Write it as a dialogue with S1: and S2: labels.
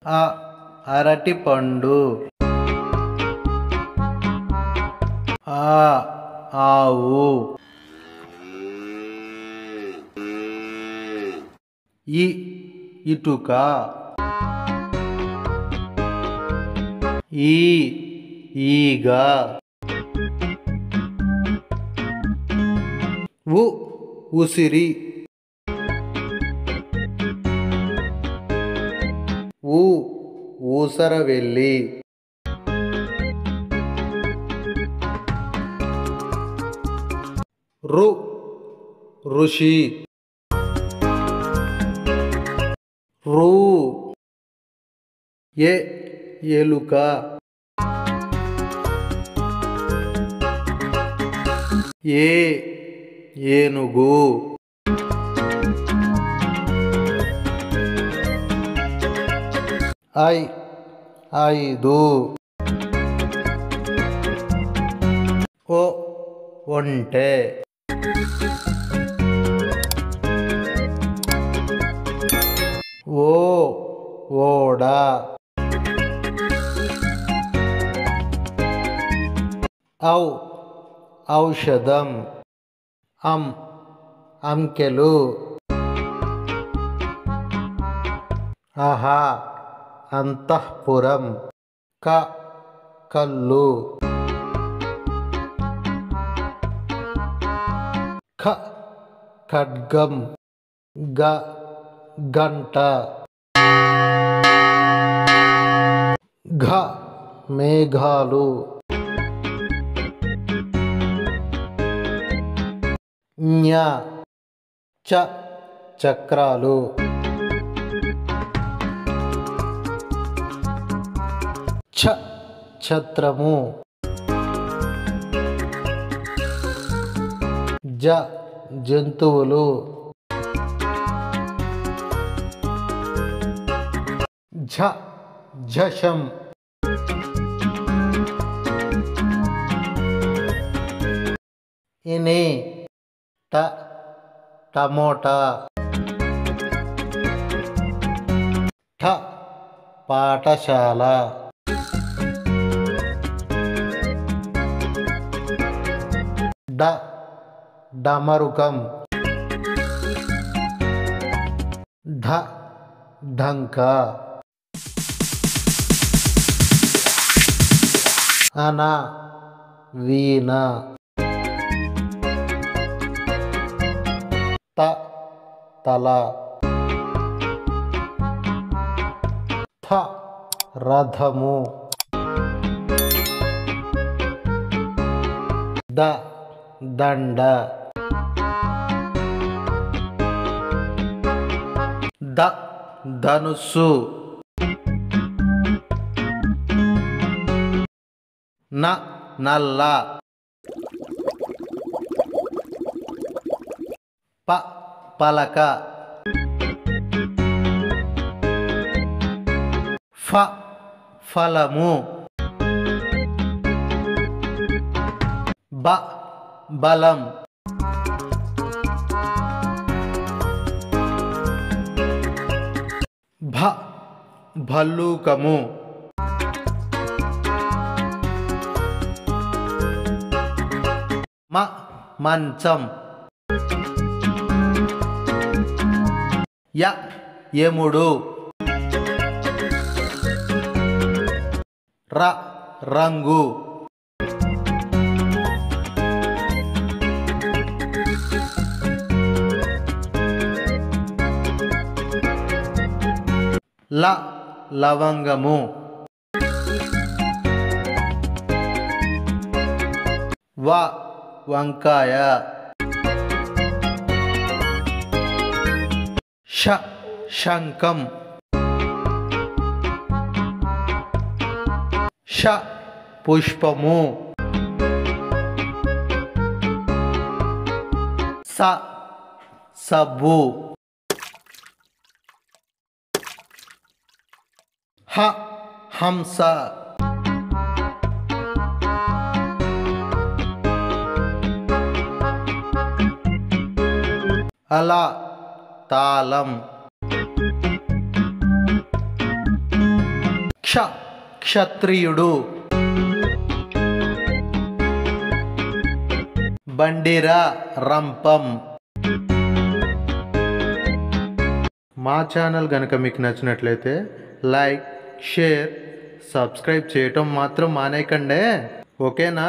S1: అ అరటిపండు. ఆ ఆవు. ఈ ఇటుక. ఈ ఈగ. ఉసిరి. ఊసరవెల్లి. ఋషి. ఎలుక. ఏనుగు. ఐదు. ఒంటె. ఓడ. ఔషధం. అంకెలు. అంతఃపురం. కల్లు. ఖడ్గం. గంట. మేఘాలు. చక్రాలు. ఛత్రము. జంతువులు. झषम. इने. टमोटा. पाठशाల. डमरुकम. ढंका. వీణ. తల. రథము. దండ. ధనుస్సు. నల్ల. పలక. ఫలము. బలం. భల్లూకము. మంచం. యముడు. రంగు. లవంగము. వంకాయ. శంఖం. పుష్పము. సబ్బు. హంస. తాళం. క్ష క్షత్రియుడు. బండిర రంపం. మా ఛానల్ కనుక మీకు నచ్చినట్లయితే లైక్, షేర్, సబ్స్క్రైబ్ చేయటం మాత్రం మానేయకండి. ఓకేనా?